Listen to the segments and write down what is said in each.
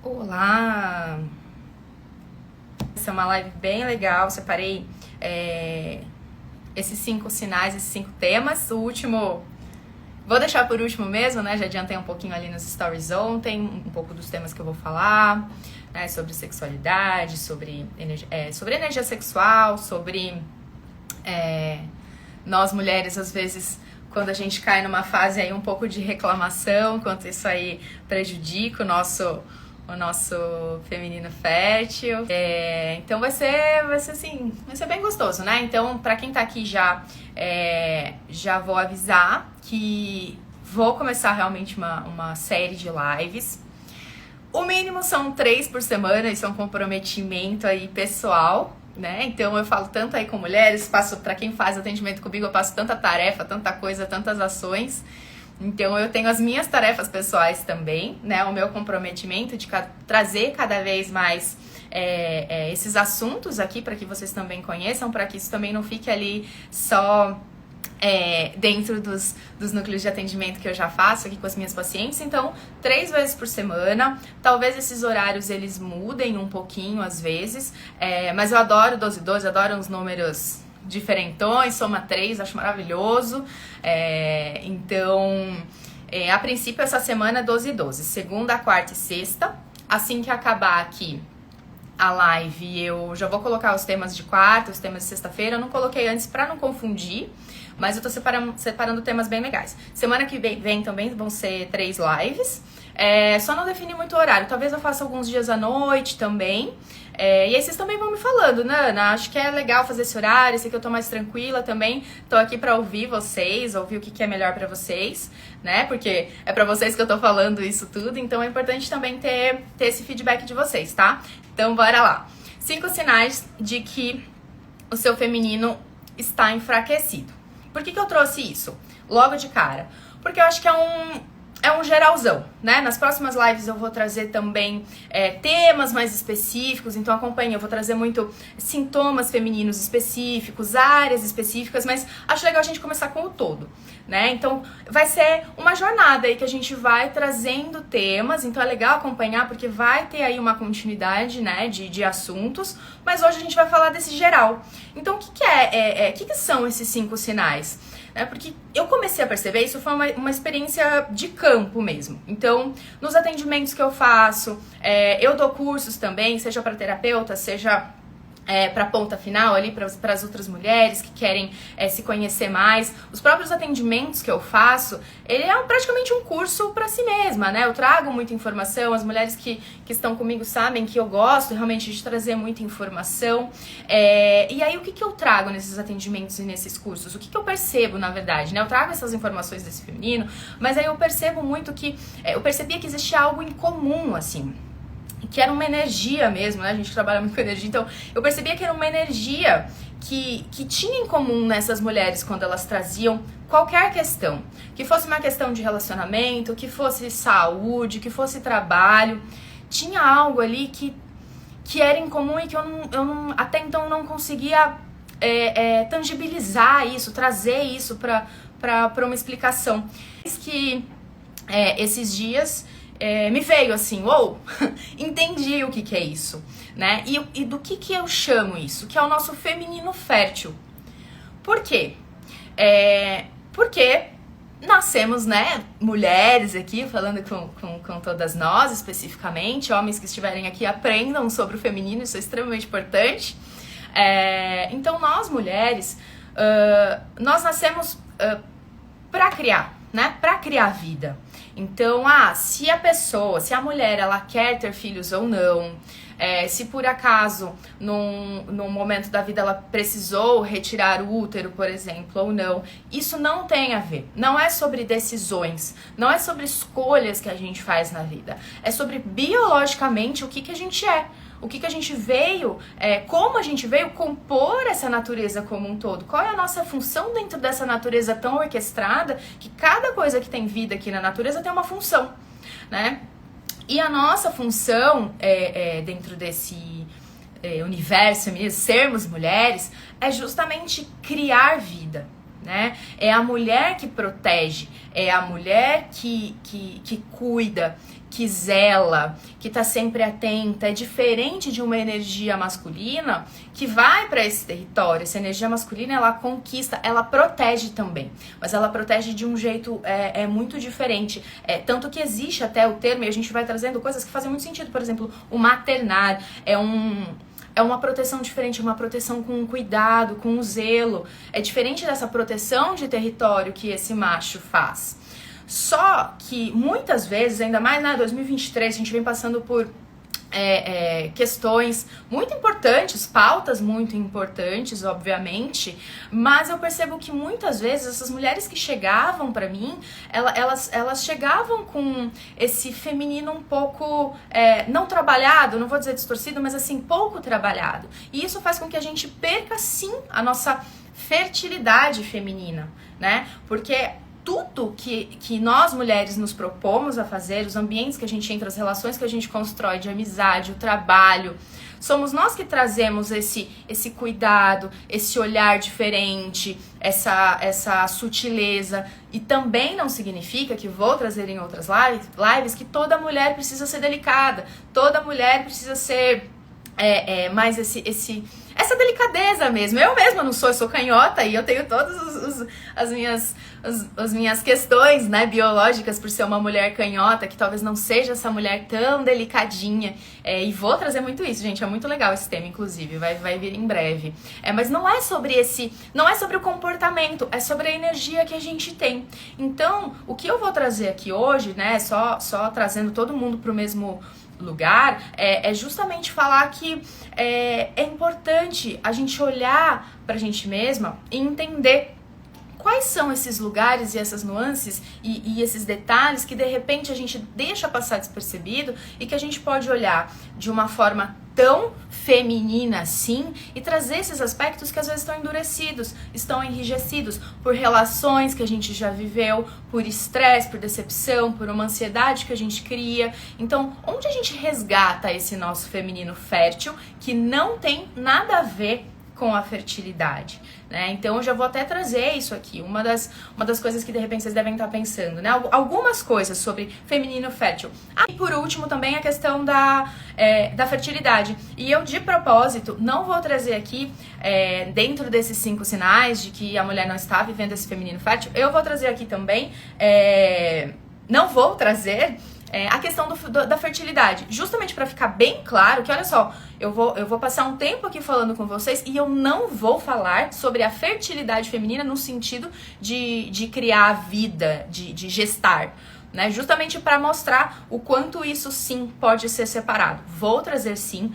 Olá! Essa é uma live bem legal, separei esses 5 sinais, esses 5 temas. O último, vou deixar por último mesmo, né? Já adiantei um pouquinho ali nos stories ontem, um pouco dos temas que eu vou falar, né? Sobre sexualidade, sobre energia sexual, sobre nós mulheres, às vezes, quando a gente cai numa fase aí um pouco de reclamação, quanto isso aí prejudica o nosso feminino fértil. Então vai ser assim, vai ser bem gostoso, né? Então, pra quem tá aqui já vou avisar que vou começar realmente uma série de lives. O mínimo são 3 por semana, isso é um comprometimento aí pessoal, né? Então eu falo tanto aí com mulheres, passo para quem faz atendimento comigo, eu passo tanta tarefa, tanta coisa, tantas ações. Então eu tenho as minhas tarefas pessoais também, né? O meu comprometimento de trazer cada vez mais esses assuntos aqui para que vocês também conheçam, para que isso também não fique ali só dentro dos núcleos de atendimento que eu já faço aqui com as minhas pacientes. Então, 3 vezes por semana. Talvez esses horários eles mudem um pouquinho às vezes, mas eu adoro 12-12, adoro uns números diferentões, soma 3, acho maravilhoso. Então, a princípio essa semana 12-12, segunda, quarta e sexta. Assim que acabar aqui a live, eu já vou colocar os temas de quarta, os temas de sexta-feira. Eu não coloquei antes pra não confundir, mas eu tô separando temas bem legais. Semana que vem também vão ser 3 lives. Só não defini muito horário. Talvez eu faça alguns dias à noite também. E aí vocês também vão me falando, né, Ana? Acho que é legal fazer esse horário, esse aqui eu tô mais tranquila também. Tô aqui pra ouvir vocês, ouvir o que é melhor pra vocês, né? Porque é pra vocês que eu tô falando isso tudo, então é importante também ter esse feedback de vocês, tá? Então bora lá. 5 sinais de que o seu feminino está enfraquecido. Por que eu trouxe isso logo de cara? Porque eu acho que é um geralzão, né? Nas próximas lives eu vou trazer também temas mais específicos, então acompanhe, eu vou trazer muito sintomas femininos específicos, áreas específicas, mas acho legal a gente começar com o todo, né? Então vai ser uma jornada aí que a gente vai trazendo temas, então é legal acompanhar porque vai ter aí uma continuidade, né, de assuntos, mas hoje a gente vai falar desse geral. Então o que são esses 5 sinais? Porque eu comecei a perceber, isso foi uma experiência de campo mesmo. Então, nos atendimentos que eu faço, eu dou cursos também, seja para terapeuta, seja para a ponta final ali, para as outras mulheres que querem se conhecer mais. Os próprios atendimentos que eu faço, ele é praticamente um curso para si mesma, né? Eu trago muita informação, as mulheres que estão comigo sabem que eu gosto realmente de trazer muita informação. E aí, o que eu trago nesses atendimentos e nesses cursos? O que eu percebo, na verdade, né? Eu trago essas informações desse feminino, mas aí eu percebo muito que... eu percebia que existia algo em comum, assim, que era uma energia mesmo, né? A gente trabalha muito com energia, então eu percebia que era uma energia que tinha em comum nessas mulheres quando elas traziam qualquer questão. Que fosse uma questão de relacionamento, que fosse saúde, que fosse trabalho. Tinha algo ali que era em comum e que eu não até então não conseguia tangibilizar isso, trazer isso para uma explicação. Esses dias... me veio assim, entendi o que é isso, né? E do que eu chamo isso? Que é o nosso feminino fértil. Por quê? Porque nascemos, né, mulheres aqui, falando com todas nós especificamente, homens que estiverem aqui aprendam sobre o feminino, isso é extremamente importante. Então nós mulheres, nós nascemos para criar, né? Para criar vida. Então, se a mulher, ela quer ter filhos ou não, se por acaso, num momento da vida, ela precisou retirar o útero, por exemplo, ou não, isso não tem a ver. Não é sobre decisões, não é sobre escolhas que a gente faz na vida. É sobre, biologicamente, o que a gente é. O que a gente veio, como a gente veio compor essa natureza como um todo. Qual é a nossa função dentro dessa natureza tão orquestrada, que cada coisa que tem vida aqui na natureza tem uma função, né? E a nossa função dentro desse universo, sermos mulheres, é justamente criar vida, né? É a mulher que protege, é a mulher que cuida, que zela, que tá sempre atenta, é diferente de uma energia masculina que vai para esse território. Essa energia masculina, ela conquista, ela protege também, mas ela protege de um jeito muito diferente. Tanto que existe até o termo, e a gente vai trazendo coisas que fazem muito sentido. Por exemplo, o maternar é uma proteção diferente, uma proteção com cuidado, com zelo. É diferente dessa proteção de território que esse macho faz. Só que muitas vezes, ainda mais na 2023, a gente vem passando por questões muito importantes, pautas muito importantes, obviamente, mas eu percebo que muitas vezes essas mulheres que chegavam pra mim, elas chegavam com esse feminino um pouco não trabalhado, não vou dizer distorcido, mas assim, pouco trabalhado. E isso faz com que a gente perca sim a nossa fertilidade feminina, né? Porque tudo que nós mulheres nos propomos a fazer, os ambientes que a gente entra, as relações que a gente constrói de amizade, o trabalho, somos nós que trazemos esse cuidado, esse olhar diferente, essa sutileza. E também não significa, que vou trazer em outras lives, que toda mulher precisa ser delicada, toda mulher precisa ser mais essa delicadeza mesmo. Eu mesma não sou, eu sou canhota e eu tenho todas as minhas questões, né, biológicas por ser uma mulher canhota, que talvez não seja essa mulher tão delicadinha. E vou trazer muito isso, gente. É muito legal esse tema, inclusive. Vai vir em breve. Mas não é sobre não é sobre o comportamento, é sobre a energia que a gente tem. Então, o que eu vou trazer aqui hoje, né, só trazendo todo mundo pro mesmo lugar, é justamente falar que é importante a gente olhar pra gente mesma e entender quais são esses lugares e essas nuances e esses detalhes que de repente a gente deixa passar despercebido e que a gente pode olhar de uma forma tão feminina assim e trazer esses aspectos que às vezes estão endurecidos, estão enrijecidos por relações que a gente já viveu, por estresse, por decepção, por uma ansiedade que a gente cria. Então, onde a gente resgata esse nosso feminino fértil que não tem nada a ver com a fertilidade, né? Então eu já vou até trazer isso aqui, uma das coisas que de repente vocês devem estar pensando, né? Algumas coisas sobre feminino fértil. E por último também a questão da fertilidade. E eu de propósito não vou trazer aqui, dentro desses 5 sinais de que a mulher não está vivendo esse feminino fértil, eu vou trazer aqui também, não vou trazer a questão da fertilidade, justamente para ficar bem claro que, olha só, eu vou passar um tempo aqui falando com vocês e eu não vou falar sobre a fertilidade feminina no sentido de criar vida, de gestar, né? Justamente para mostrar o quanto isso sim pode ser separado. Vou trazer sim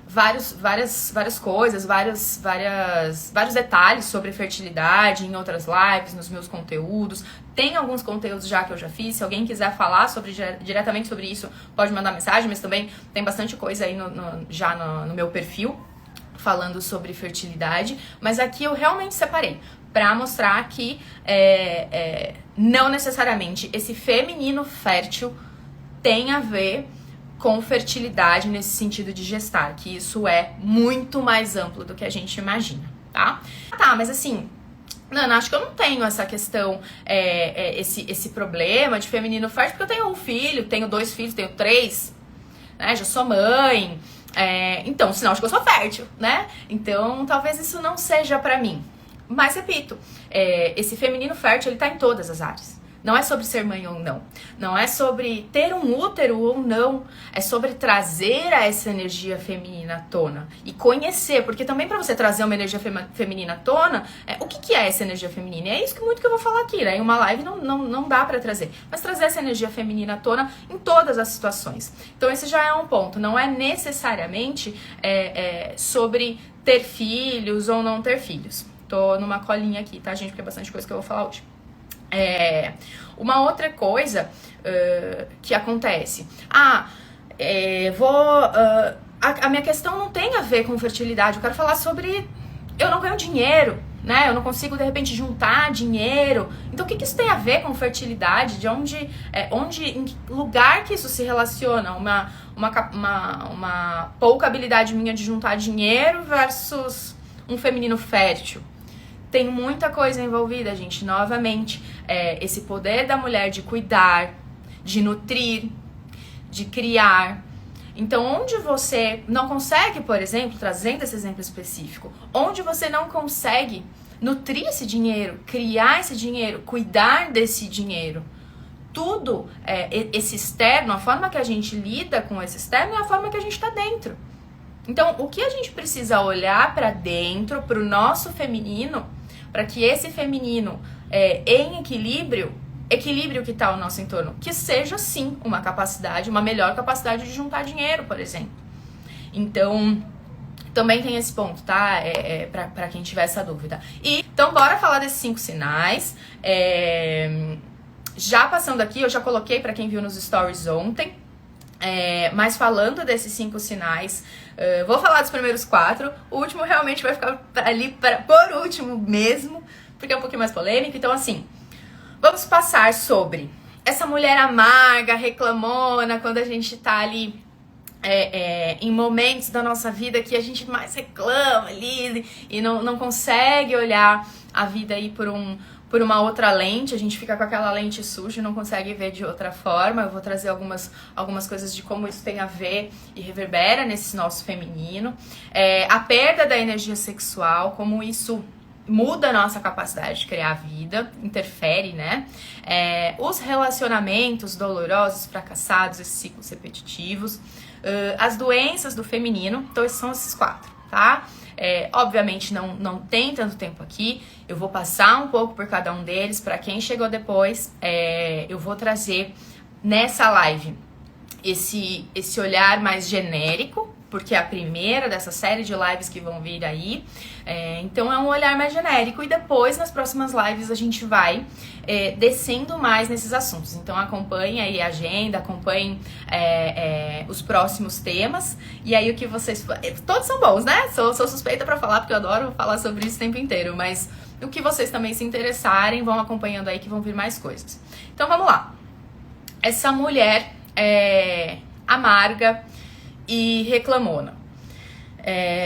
várias coisas, vários detalhes sobre fertilidade em outras lives, nos meus conteúdos. Tem alguns conteúdos já que eu já fiz. Se alguém quiser falar diretamente sobre isso, pode mandar mensagem, mas também tem bastante coisa aí já no meu perfil falando sobre fertilidade. Mas aqui eu realmente separei para mostrar que não necessariamente esse feminino fértil tem a ver com fertilidade nesse sentido de gestar, que isso é muito mais amplo do que a gente imagina, tá? Tá, mas assim, Nana, acho que eu não tenho essa questão, esse problema de feminino fértil, porque eu tenho um filho, tenho 2 filhos, tenho 3, né? Já sou mãe, então, sinal de que eu sou fértil, né? Então, talvez isso não seja pra mim. Mas, repito, esse feminino fértil, ele tá em todas as áreas. Não é sobre ser mãe ou não. Não é sobre ter um útero ou não. É sobre trazer essa energia feminina à tona. E conhecer. Porque também para você trazer uma energia feminina à tona, o que é essa energia feminina? E é isso muito que eu vou falar aqui, né? Em uma live não dá para trazer. Mas trazer essa energia feminina à tona em todas as situações. Então esse já é um ponto. Não é necessariamente sobre ter filhos ou não ter filhos. Tô numa colinha aqui, tá, gente? Porque é bastante coisa que eu vou falar hoje. Uma outra coisa que acontece. A minha questão não tem a ver com fertilidade. Eu quero falar sobre eu não ganho dinheiro, né? Eu não consigo de repente juntar dinheiro. Então o que isso tem a ver com fertilidade? De em que lugar que isso se relaciona? Uma pouca habilidade minha de juntar dinheiro versus um feminino fértil. Tem muita coisa envolvida, gente. Novamente, esse poder da mulher de cuidar, de nutrir, de criar. Então, onde você não consegue, por exemplo, trazendo esse exemplo específico, onde você não consegue nutrir esse dinheiro, criar esse dinheiro, cuidar desse dinheiro, tudo esse externo, a forma que a gente lida com esse externo é a forma que a gente está dentro. Então, o que a gente precisa olhar para dentro, para o nosso feminino, para que esse feminino em equilíbrio o que está ao nosso entorno, que seja sim uma capacidade, uma melhor capacidade de juntar dinheiro, por exemplo. Então, também tem esse ponto, tá? Para quem tiver essa dúvida. Então, bora falar desses 5 sinais. Já passando aqui, eu já coloquei para quem viu nos stories ontem, mas falando desses 5 sinais, vou falar dos primeiros 4, o último realmente vai ficar ali por último mesmo, porque é um pouquinho mais polêmico. Então, assim, vamos passar sobre essa mulher amarga, reclamona, quando a gente tá ali em momentos da nossa vida que a gente mais reclama ali e não consegue olhar a vida aí por uma outra lente, a gente fica com aquela lente suja e não consegue ver de outra forma. Eu vou trazer algumas coisas de como isso tem a ver e reverbera nesse nosso feminino. A perda da energia sexual, como isso muda a nossa capacidade de criar vida, interfere, né? Os relacionamentos dolorosos, fracassados, esses ciclos repetitivos, as doenças do feminino. Então esses são esses 4, tá? Obviamente não tem tanto tempo aqui, eu vou passar um pouco por cada um deles. Para quem chegou depois, eu vou trazer nessa live esse olhar mais genérico, porque é a primeira dessa série de lives que vão vir aí. Então é um olhar mais genérico, e depois nas próximas lives a gente vai descendo mais nesses assuntos. Então acompanhe aí a agenda, acompanhe os próximos temas, e aí o que vocês... Todos são bons, né? Sou suspeita pra falar, porque eu adoro falar sobre isso o tempo inteiro, mas o que vocês também se interessarem, vão acompanhando aí que vão vir mais coisas. Então vamos lá. Essa mulher amarga e reclamona.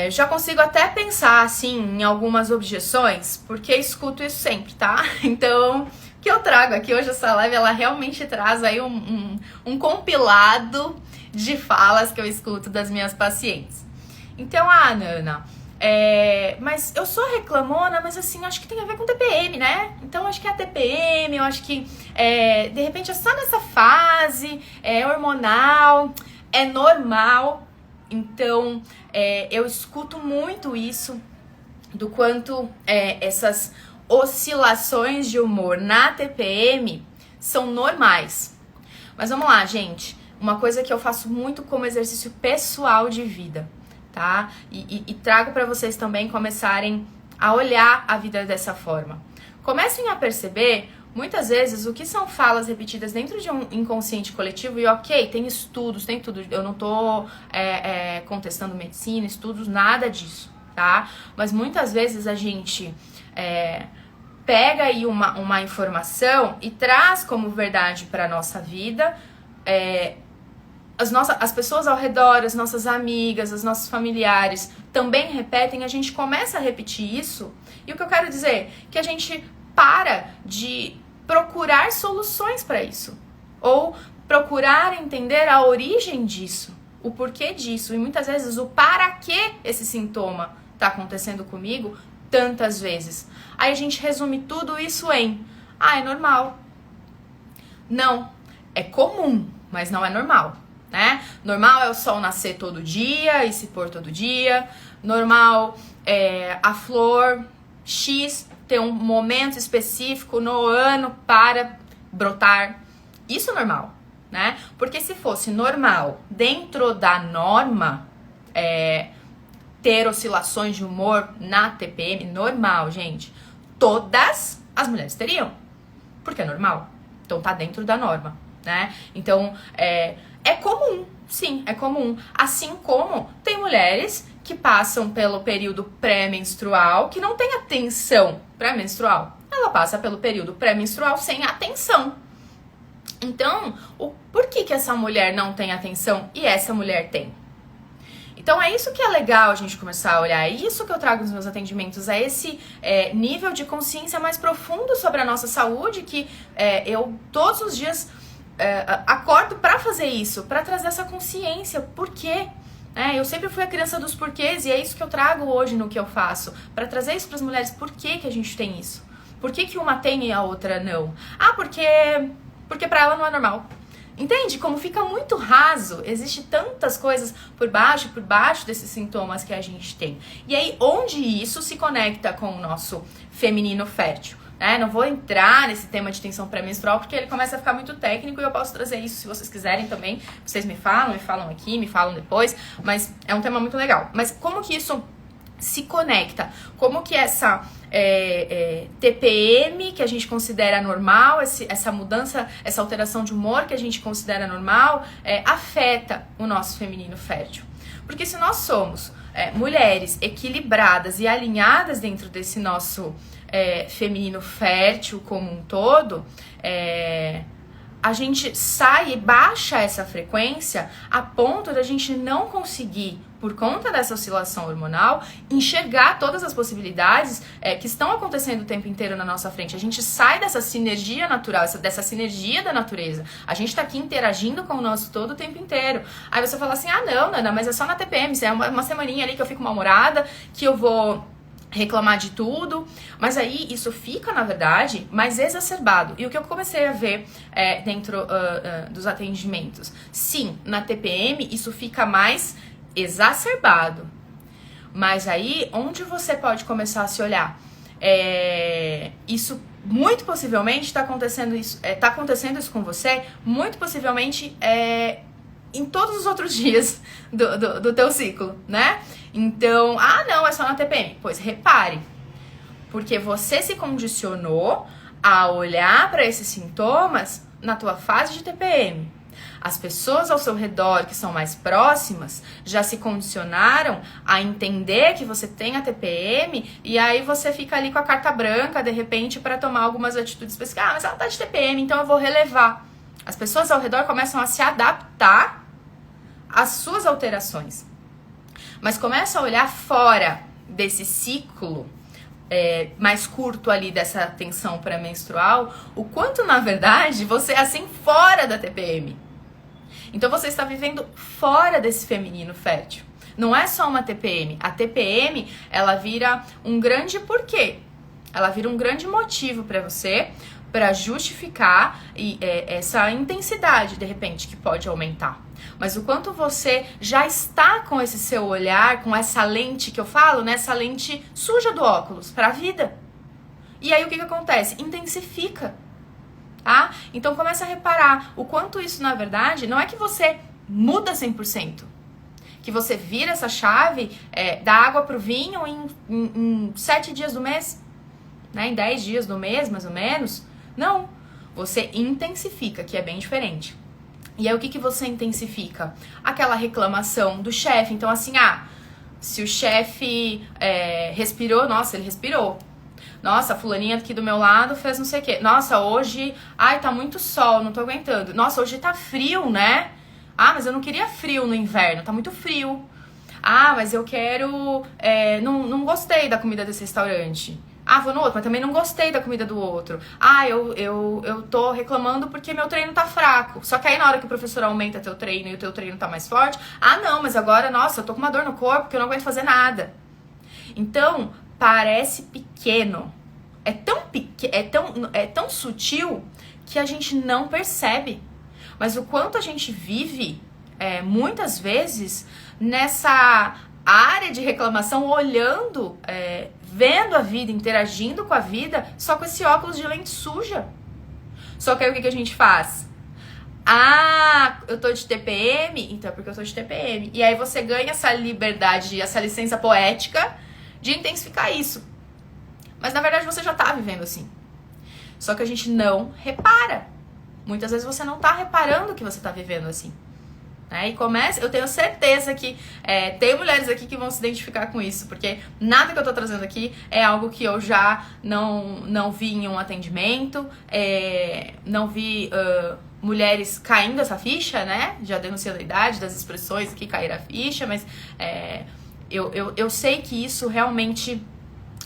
Já consigo até pensar, assim, em algumas objeções, porque escuto isso sempre, tá? Então, o que eu trago aqui hoje, essa live, ela realmente traz aí um compilado de falas que eu escuto das minhas pacientes. Então, Nana, mas eu sou reclamona, mas assim, acho que tem a ver com TPM, né? Então, acho que é a TPM, eu acho que, de repente, é só nessa fase, hormonal, é normal. Então, eu escuto muito isso, do quanto essas oscilações de humor na TPM são normais. Mas vamos lá, gente. Uma coisa que eu faço muito como exercício pessoal de vida, tá? E trago para vocês também começarem a olhar a vida dessa forma. Comecem a perceber, muitas vezes, o que são falas repetidas dentro de um inconsciente coletivo. E ok, tem estudos, tem tudo. Eu não tô contestando medicina, estudos, nada disso, tá? Mas muitas vezes a gente pega aí uma informação e traz como verdade para nossa vida. As pessoas ao redor, as nossas amigas, os nossos familiares também repetem, a gente começa a repetir isso. E o que eu quero dizer? Que a gente para de procurar soluções para isso, ou procurar entender a origem disso, o porquê disso, e muitas vezes o para que esse sintoma está acontecendo comigo tantas vezes. Aí a gente resume tudo isso em: é normal. Não, é comum, mas não é normal, né? Normal é o sol nascer todo dia e se pôr todo dia. Normal é a flor X ter um momento específico no ano para brotar. Isso é normal, né? Porque se fosse normal dentro da norma, ter oscilações de humor na TPM, normal, gente, todas as mulheres teriam, porque é normal. Então tá dentro da norma, né? Então é comum, sim, é comum. Assim como tem mulheres que passam pelo período pré-menstrual que não tem atenção pré-menstrual. Ela passa pelo período pré-menstrual sem atenção. Então, por que essa mulher não tem atenção e essa mulher tem? Então é isso que é legal a gente começar a olhar, é isso que eu trago nos meus atendimentos, é esse nível de consciência mais profundo sobre a nossa saúde, que eu todos os dias acordo pra fazer isso, pra trazer essa consciência. Por quê? Eu sempre fui a criança dos porquês e é isso que eu trago hoje no que eu faço. Pra trazer isso pras mulheres. Por que que a gente tem isso? Por que que uma tem e a outra não? Porque pra ela não é normal. Entende? Como fica muito raso, existe tantas coisas por baixo desses sintomas que a gente tem. E aí, onde isso se conecta com o nosso feminino fértil? Não vou entrar nesse tema de tensão pré-menstrual, porque ele começa a ficar muito técnico e eu posso trazer isso se vocês quiserem também. Vocês me falam aqui, me falam depois, mas é um tema muito legal. Mas como que isso se conecta? Como que essa TPM que a gente considera normal, essa mudança, essa alteração de humor que a gente considera normal, afeta o nosso feminino fértil? Porque se nós somos mulheres equilibradas e alinhadas dentro desse nosso feminino fértil como um todo, a gente sai e baixa essa frequência a ponto da gente não conseguir, por conta dessa oscilação hormonal, enxergar todas as possibilidades que estão acontecendo o tempo inteiro na nossa frente. A gente sai dessa sinergia natural, dessa sinergia da natureza. A gente tá aqui interagindo com o nosso todo o tempo inteiro. Aí você fala assim, não, Nana, mas é só na TPM, é uma semaninha ali que eu fico mal-humorada, que eu vou reclamar de tudo, mas aí isso fica, na verdade, mais exacerbado. E o que eu comecei a ver dentro dos atendimentos? Sim, na TPM isso fica mais exacerbado. Mas aí, onde você pode começar a se olhar? Isso, muito possivelmente, está acontecendo isso com você, muito possivelmente em todos os outros dias do teu ciclo, né? Então, não, é só na TPM. Pois repare, porque você se condicionou a olhar para esses sintomas na tua fase de TPM. As pessoas ao seu redor que são mais próximas já se condicionaram a entender que você tem a TPM e aí você fica ali com a carta branca, de repente, para tomar algumas atitudes específicas. Mas ela tá de TPM, então eu vou relevar. As pessoas ao redor começam a se adaptar às suas alterações. Mas começa a olhar fora desse ciclo mais curto ali dessa tensão pré-menstrual, o quanto, na verdade, você é assim fora da TPM. Então você está vivendo fora desse feminino fértil. Não é só uma TPM. A TPM, ela vira um grande porquê. Ela vira um grande motivo para você, para justificar essa intensidade, de repente, que pode aumentar. Mas o quanto você já está com esse seu olhar, com essa lente que eu falo, né? Essa lente suja do óculos para a vida. E aí o que acontece? Intensifica. Tá? Então começa a reparar o quanto isso, na verdade, não é que você muda 100%. Que você vira essa chave da água pro vinho em 7 dias do mês, né? Em 10 dias do mês, mais ou menos. Não, você intensifica, que é bem diferente. E aí o que você intensifica? Aquela reclamação do chefe. Então assim, se o chefe respirou, nossa, ele respirou. Nossa, a fulaninha aqui do meu lado fez não sei o quê. Nossa, hoje, tá muito sol, não tô aguentando. Nossa, hoje tá frio, né? Mas eu não queria frio no inverno, tá muito frio. Mas eu quero... não gostei da comida desse restaurante. Vou no outro, mas também não gostei da comida do outro. Eu tô reclamando porque meu treino tá fraco. Só que aí na hora que o professor aumenta teu treino e o teu treino tá mais forte, não, mas agora, nossa, eu tô com uma dor no corpo que eu não aguento fazer nada. Então, parece pequeno. É tão sutil que a gente não percebe. Mas o quanto a gente vive, muitas vezes, nessa área de reclamação, olhando, vendo a vida, interagindo com a vida, só com esse óculos de lente suja. Só que aí o que a gente faz? Eu tô de TPM, então é porque eu tô de TPM. E aí você ganha essa liberdade, essa licença poética de intensificar isso. Mas na verdade você já tá vivendo assim. Só que a gente não repara. Muitas vezes você não tá reparando que você tá vivendo assim. E eu tenho certeza que tem mulheres aqui que vão se identificar com isso, porque nada que eu tô trazendo aqui é algo que eu já não vi em um atendimento, não vi mulheres caindo essa ficha, né? Já denunciando a idade das expressões que caíram a ficha, mas eu sei que isso realmente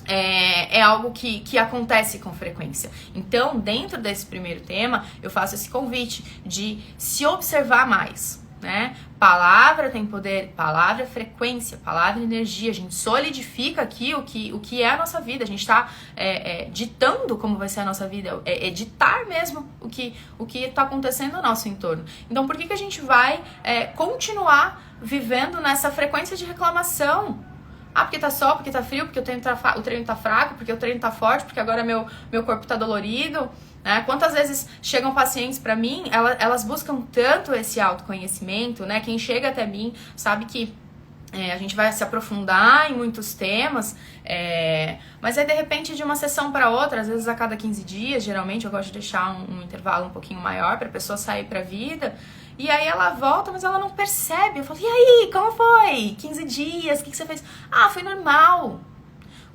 é algo que acontece com frequência. Então, dentro desse primeiro tema, eu faço esse convite de se observar mais, né? Palavra tem poder, palavra é frequência, palavra é energia. A gente solidifica aqui o que é a nossa vida. A gente está ditando como vai ser a nossa vida, é ditar mesmo o que está acontecendo no nosso entorno. Então, por que a gente vai continuar vivendo nessa frequência de reclamação? Ah, porque tá sol, porque tá frio, porque o treino tá fraco, porque o treino tá forte, porque agora meu corpo tá dolorido, né? Quantas vezes chegam pacientes pra mim, elas buscam tanto esse autoconhecimento, né? Quem chega até mim sabe que a gente vai se aprofundar em muitos temas, mas aí de repente de uma sessão para outra, às vezes a cada 15 dias, geralmente eu gosto de deixar um intervalo um pouquinho maior pra pessoa sair pra vida. E aí ela volta, mas ela não percebe. Eu falo, e aí, como foi? 15 dias, o que você fez? Ah, foi normal.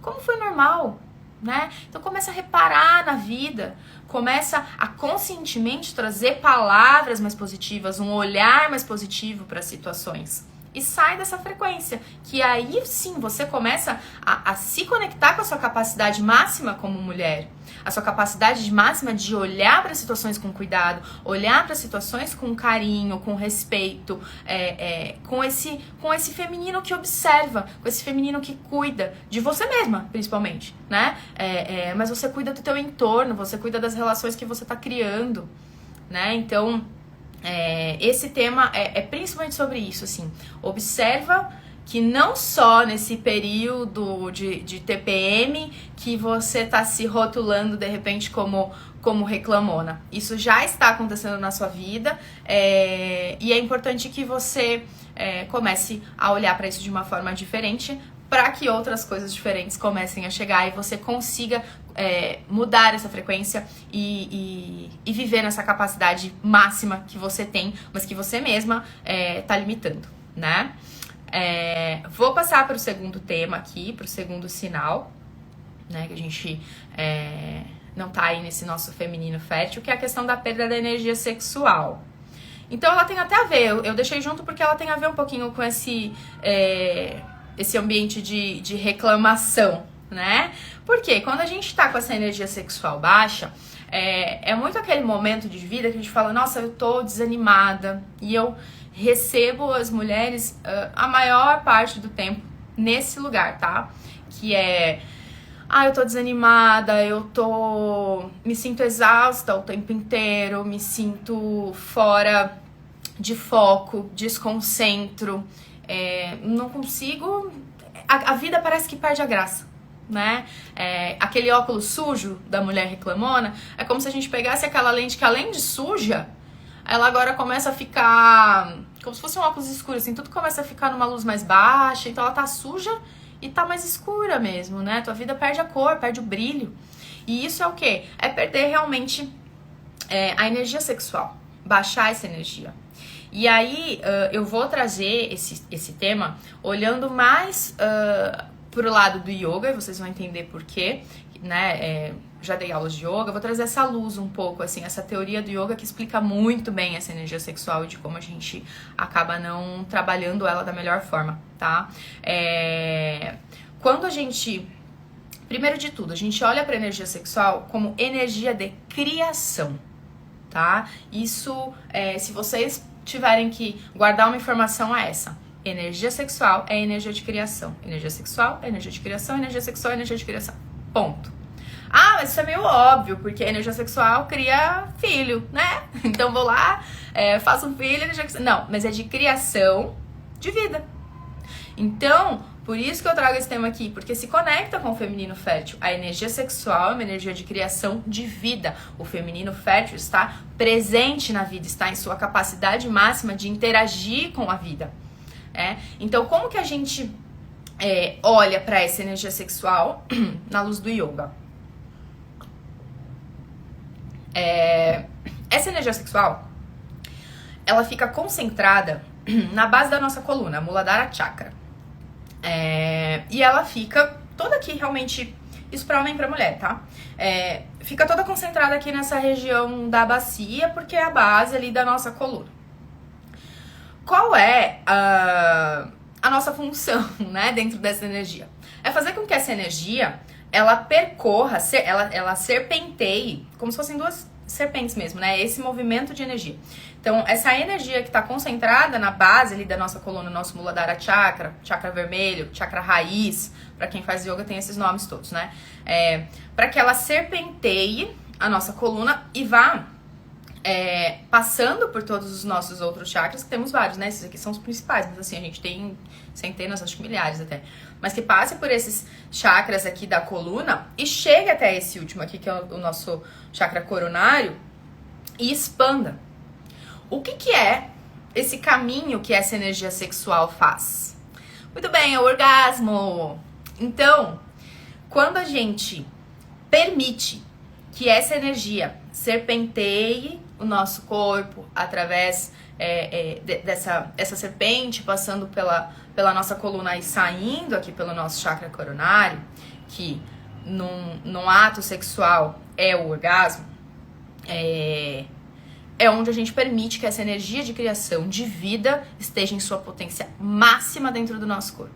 Como foi normal? Né? Então começa a reparar na vida, começa a conscientemente trazer palavras mais positivas, um olhar mais positivo para as situações. E sai dessa frequência, que aí sim você começa a se conectar com a sua capacidade máxima como mulher. A sua capacidade máxima de olhar para as situações com cuidado, olhar para as situações com carinho, com respeito, com esse feminino que observa, com esse feminino que cuida de você mesma, principalmente, né? Mas você cuida do teu entorno, você cuida das relações que você está criando, né? Então, esse tema é principalmente sobre isso, assim. Observa que não só nesse período de TPM que você tá se rotulando de repente como reclamona. Isso já está acontecendo na sua vida, e é importante que você comece a olhar para isso de uma forma diferente, para que outras coisas diferentes comecem a chegar e você consiga mudar essa frequência e viver nessa capacidade máxima que você tem, mas que você mesma tá limitando, né? Vou passar para o segundo tema aqui, para o segundo sinal, né, que a gente não tá aí nesse nosso feminino fértil, que é a questão da perda da energia sexual. Então ela tem até a ver, eu deixei junto porque ela tem a ver um pouquinho com esse ambiente de reclamação, né? Porque quando a gente tá com essa energia sexual baixa, é muito aquele momento de vida que a gente fala, nossa, eu tô desanimada, e eu recebo as mulheres a maior parte do tempo nesse lugar, tá? Que eu tô desanimada, me sinto exausta o tempo inteiro, me sinto fora de foco, desconcentro, não consigo, a vida parece que perde a graça, né? Aquele óculos sujo da mulher reclamona, é como se a gente pegasse aquela lente que além de suja, ela agora começa a ficar como se fosse um óculos escuro, assim, tudo começa a ficar numa luz mais baixa, então ela tá suja e tá mais escura mesmo, né? Tua vida perde a cor, perde o brilho. E isso é o quê? É perder realmente a energia sexual, baixar essa energia. E aí eu vou trazer esse tema olhando mais pro lado do yoga, e vocês vão entender por quê, né? Já dei aulas de yoga, vou trazer essa luz um pouco, assim, essa teoria do yoga que explica muito bem essa energia sexual e de como a gente acaba não trabalhando ela da melhor forma, tá? Quando a gente, primeiro de tudo, a gente olha pra energia sexual como energia de criação, tá? Isso, se vocês tiverem que guardar uma informação, é essa. Energia sexual é energia de criação. Energia sexual é energia de criação, energia sexual é energia de criação. Ponto. Ah, mas isso é meio óbvio, porque a energia sexual cria filho, né? Então vou lá, faço um filho, energia... Não, mas é de criação de vida. Então, por isso que eu trago esse tema aqui, porque se conecta com o feminino fértil. A energia sexual é uma energia de criação de vida. O feminino fértil está presente na vida, está em sua capacidade máxima de interagir com a vida. Então, como que a gente olha para essa energia sexual na luz do yoga? Essa energia sexual, ela fica concentrada na base da nossa coluna, Muladhara Chakra. E ela fica toda aqui, realmente, isso pra homem e pra mulher, tá? Fica toda concentrada aqui nessa região da bacia, porque é a base ali da nossa coluna. Qual é a nossa função, né, dentro dessa energia? É fazer com que essa energia ela percorra, ela serpenteie, como se fossem duas serpentes mesmo, né? Esse movimento de energia. Então, essa energia que está concentrada na base ali da nossa coluna, nosso Muladhara Chakra, chakra vermelho, chakra raiz, para quem faz yoga tem esses nomes todos, né? Para que ela serpenteie a nossa coluna e vá passando por todos os nossos outros chakras, que temos vários, né? Esses aqui são os principais, mas assim, a gente tem centenas, acho que milhares até. Mas que passe por esses chakras aqui da coluna e chegue até esse último aqui, que é o nosso chakra coronário, e expanda. O que é esse caminho que essa energia sexual faz? Muito bem, é o orgasmo. Então, quando a gente permite que essa energia serpenteie o nosso corpo através dessa serpente, passando pela nossa coluna e saindo aqui pelo nosso chakra coronário, que num ato sexual é o orgasmo, é onde a gente permite que essa energia de criação, de vida, esteja em sua potência máxima dentro do nosso corpo.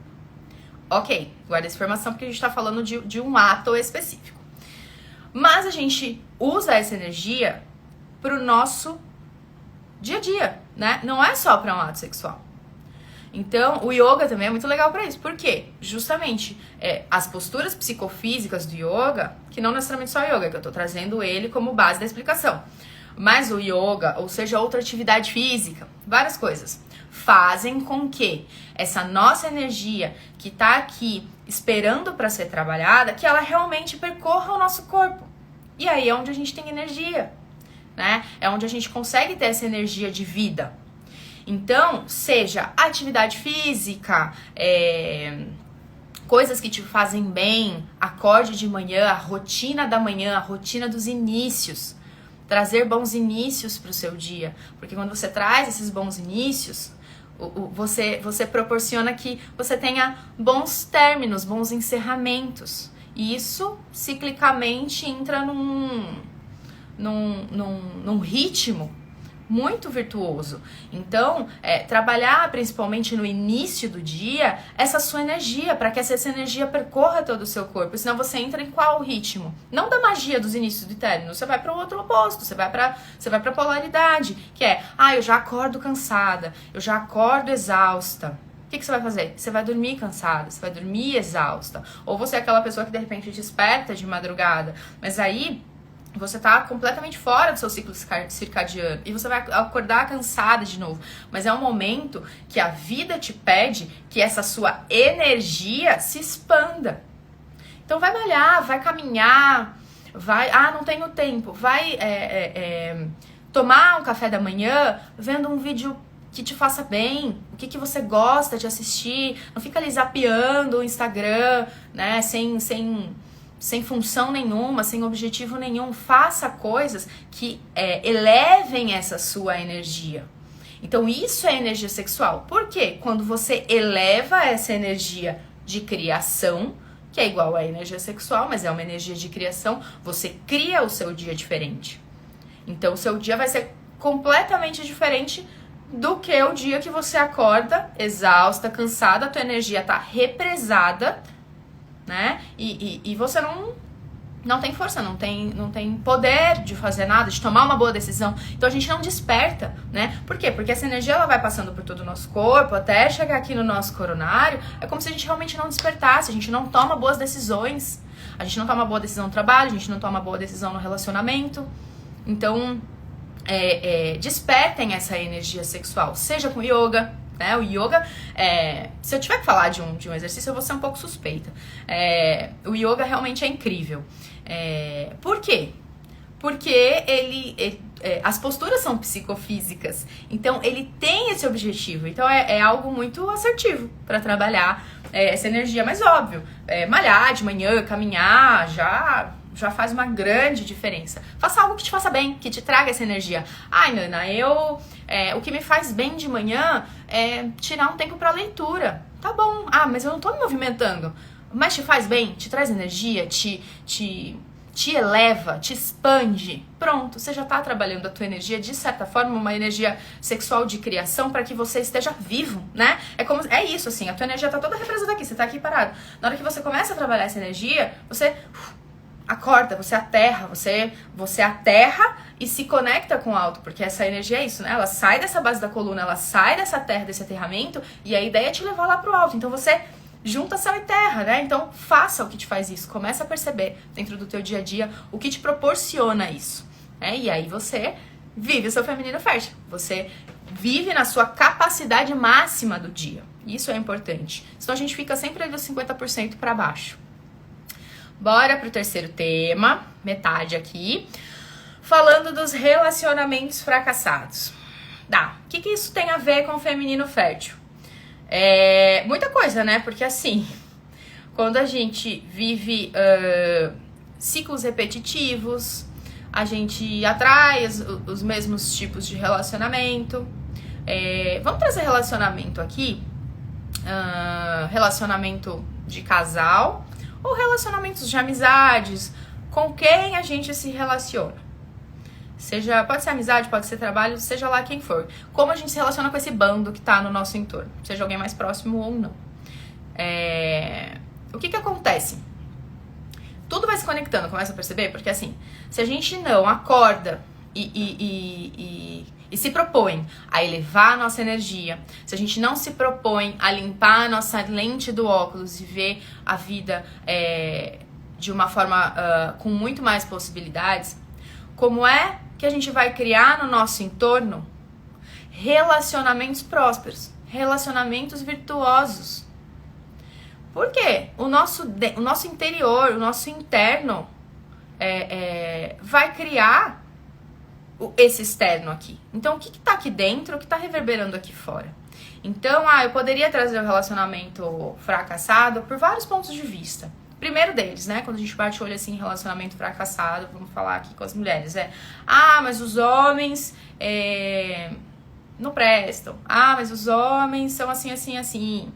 Ok, guarda essa informação porque a gente está falando de um ato específico. Mas a gente usa essa energia pro nosso dia a dia, né? Não é só para um ato sexual. Então, o yoga também é muito legal para isso. Por quê? Justamente, as posturas psicofísicas do yoga, que não necessariamente só yoga, que eu tô trazendo ele como base da explicação, mas o yoga, ou seja, outra atividade física, várias coisas, fazem com que essa nossa energia que tá aqui esperando para ser trabalhada, que ela realmente percorra o nosso corpo. E aí é onde a gente tem energia, né? É onde a gente consegue ter essa energia de vida. Então, seja atividade física, coisas que te fazem bem, acorde de manhã, a rotina da manhã, a rotina dos inícios. Trazer bons inícios para o seu dia. Porque quando você traz esses bons inícios, você proporciona que você tenha bons términos, bons encerramentos. E isso, ciclicamente, entra num ritmo muito virtuoso. Então, trabalhar principalmente no início do dia essa sua energia, para que essa energia percorra todo o seu corpo. Senão você entra em qual ritmo? Não da magia dos inícios do término, você vai para o outro oposto, você vai para a polaridade, que é, eu já acordo cansada, eu já acordo exausta. O que você vai fazer? Você vai dormir cansada, você vai dormir exausta. Ou você é aquela pessoa que de repente desperta de madrugada, mas aí você tá completamente fora do seu ciclo circadiano e você vai acordar cansada de novo. Mas é um momento que a vida te pede que essa sua energia se expanda. Então vai malhar, vai caminhar, vai... não tenho tempo. Vai tomar um café da manhã vendo um vídeo que te faça bem, o que você gosta de assistir. Não fica ali zapeando o Instagram, né, sem função nenhuma, sem objetivo nenhum. Faça coisas que elevem essa sua energia. Então isso é energia sexual. Por quê? Quando você eleva essa energia de criação, que é igual à energia sexual, mas é uma energia de criação, você cria o seu dia diferente. Então o seu dia vai ser completamente diferente do que o dia que você acorda exausta, cansada, a tua energia tá represada, né? E você não tem força, não tem poder de fazer nada, de tomar uma boa decisão. Então a gente não desperta, né? Por quê? Porque essa energia ela vai passando por todo o nosso corpo até chegar aqui no nosso coronário. É como se a gente realmente não despertasse, a gente não toma boas decisões. A gente não toma boa decisão no trabalho, a gente não toma boa decisão no relacionamento. Então, despertem essa energia sexual, seja com yoga, né? O yoga, se eu tiver que falar de um exercício, eu vou ser um pouco suspeita. O yoga realmente é incrível. Por quê? Porque as posturas são psicofísicas, então ele tem esse objetivo. Então é algo muito assertivo para trabalhar essa energia. Mas óbvio, malhar de manhã, caminhar, já faz uma grande diferença. Faça algo que te faça bem, que te traga essa energia. Nana, o que me faz bem de manhã é tirar um tempo para leitura. Tá bom. Mas eu não tô me movimentando. Mas te faz bem, te traz energia, te te eleva, te expande, pronto, você já tá trabalhando a tua energia, de certa forma, uma energia sexual de criação para que você esteja vivo, né? É isso, assim, a tua energia tá toda represada aqui, você tá aqui parado. Na hora que você começa a trabalhar essa energia, você acorda, você aterra, você aterra e se conecta com o alto, porque essa energia é isso, né? Ela sai dessa base da coluna, ela sai dessa terra, desse aterramento, e a ideia é te levar lá pro alto. Então você junta céu e terra, né? Então faça o que te faz isso, começa a perceber dentro do teu dia a dia o que te proporciona isso, né? E aí você vive o seu feminino fértil, você vive na sua capacidade máxima do dia. Isso é importante. Senão a gente fica sempre ali dos 50% para baixo. Bora pro terceiro tema, metade aqui, falando dos relacionamentos fracassados. O que isso tem a ver com o feminino fértil? Muita coisa, né? Porque assim, quando a gente vive ciclos repetitivos, a gente atrai os mesmos tipos de relacionamento. Vamos trazer relacionamento aqui, relacionamento de casal ou relacionamentos de amizades, com quem a gente se relaciona. Pode ser amizade, pode ser trabalho, seja lá quem for. Como a gente se relaciona com esse bando que tá no nosso entorno, seja alguém mais próximo ou não. O que acontece? Tudo vai se conectando, começa a perceber? Porque assim, se a gente não acorda e se propõe a elevar a nossa energia, se a gente não se propõe a limpar a nossa lente do óculos e ver a vida de uma forma com muito mais possibilidades, como é que a gente vai criar no nosso entorno relacionamentos prósperos, relacionamentos virtuosos? Por quê? O nosso interior, o nosso interno vai criar esse externo aqui. Então, o que tá aqui dentro, o que tá reverberando aqui fora? Então, eu poderia trazer o relacionamento fracassado por vários pontos de vista. Primeiro deles, né, quando a gente bate o olho assim em relacionamento fracassado, vamos falar aqui com as mulheres, mas os homens não prestam. Mas os homens são assim, assim, assim.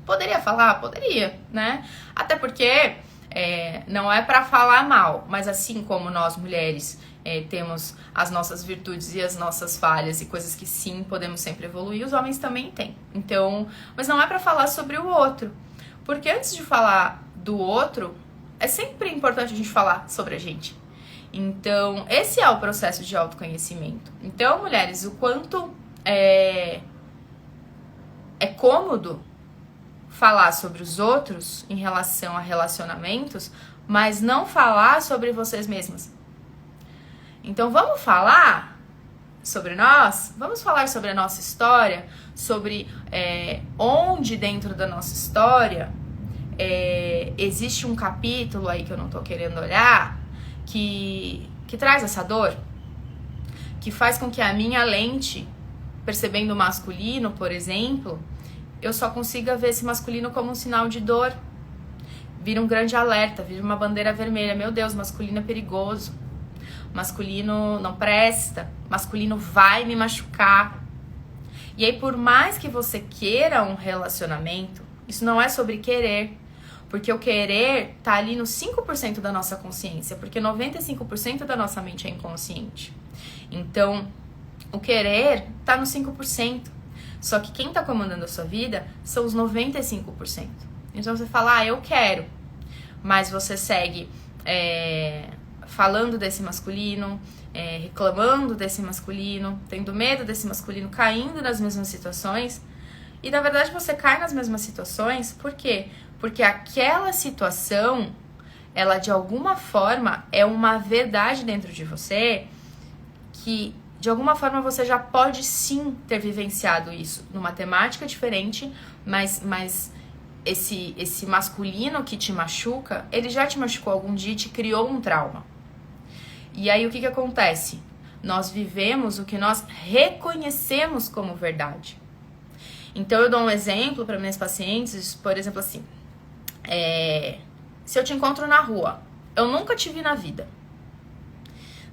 Poderia falar? Poderia, né? Até porque não é pra falar mal, mas assim como nós mulheres temos as nossas virtudes e as nossas falhas e coisas que sim, podemos sempre evoluir, os homens também têm. Então, mas não é pra falar sobre o outro. Porque antes de falar do outro, é sempre importante a gente falar sobre a gente. Então, esse é o processo de autoconhecimento. Então, mulheres, o quanto é cômodo falar sobre os outros em relação a relacionamentos, mas não falar sobre vocês mesmas. Então, vamos falar sobre nós? Vamos falar sobre a nossa história, sobre onde dentro da nossa história existe um capítulo aí que eu não tô querendo olhar, que traz essa dor, que faz com que a minha lente, percebendo o masculino, por exemplo, eu só consiga ver esse masculino como um sinal de dor. Vira um grande alerta, vira uma bandeira vermelha. Meu Deus, masculino é perigoso. Masculino não presta. Masculino vai me machucar. E aí, por mais que você queira um relacionamento, isso não é sobre querer. Porque o querer tá ali no 5% da nossa consciência. Porque 95% da nossa mente é inconsciente. Então, o querer tá no 5%. Só que quem tá comandando a sua vida são os 95%. Então você fala, eu quero. Mas você segue falando desse masculino, reclamando desse masculino, tendo medo desse masculino, caindo nas mesmas situações. E na verdade você cai nas mesmas situações, por quê? Porque aquela situação, ela de alguma forma é uma verdade dentro de você que de alguma forma você já pode sim ter vivenciado isso numa temática diferente, mas esse masculino que te machuca, ele já te machucou algum dia e te criou um trauma. E aí o que acontece? Nós vivemos o que nós reconhecemos como verdade. Então eu dou um exemplo para minhas pacientes, por exemplo assim, se eu te encontro na rua, eu nunca te vi na vida.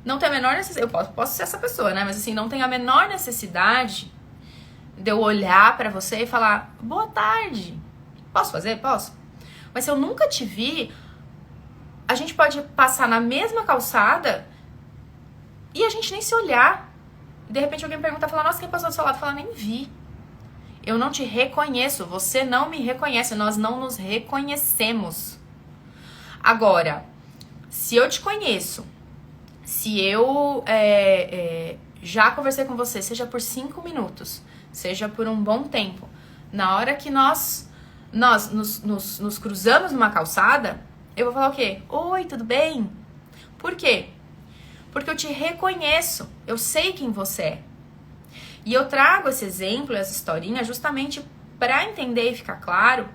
Não tem a menor necessidade, eu posso ser essa pessoa, né? Mas assim, não tem a menor necessidade de eu olhar pra você e falar, boa tarde. Posso fazer? Posso. Mas se eu nunca te vi, a gente pode passar na mesma calçada e a gente nem se olhar. E de repente alguém pergunta, fala, nossa, quem passou do seu lado? Fala, nem vi. Eu não te reconheço, você não me reconhece, nós não nos reconhecemos. Agora, se eu te conheço, se eu já conversei com você, seja por 5 minutos, seja por um bom tempo, na hora que nós nos cruzamos numa calçada, eu vou falar o quê? Oi, tudo bem? Por quê? Porque eu te reconheço, eu sei quem você é. E eu trago esse exemplo, essa historinha, justamente para entender e ficar claro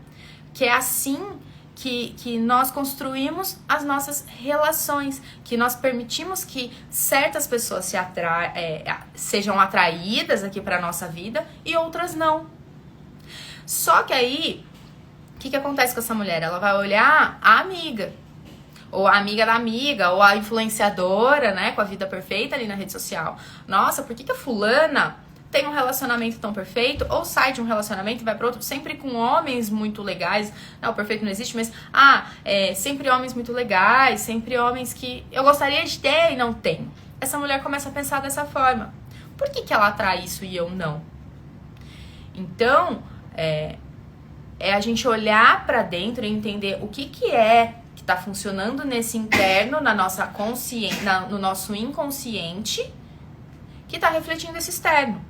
que é assim que nós construímos as nossas relações, que nós permitimos que certas pessoas sejam atraídas aqui para a nossa vida e outras não. Só que aí, o que acontece com essa mulher? Ela vai olhar a amiga, ou a amiga da amiga, ou a influenciadora, né, com a vida perfeita ali na rede social. Nossa, por que a fulana tem um relacionamento tão perfeito, ou sai de um relacionamento e vai para outro, sempre com homens muito legais. Não, o perfeito não existe, mas sempre homens muito legais, sempre homens que eu gostaria de ter e não tenho. Essa mulher começa a pensar dessa forma. Por que ela atrai isso e eu não? Então, é a gente olhar para dentro e entender o que está funcionando nesse interno, na nossa consciência, no nosso inconsciente, que está refletindo esse externo.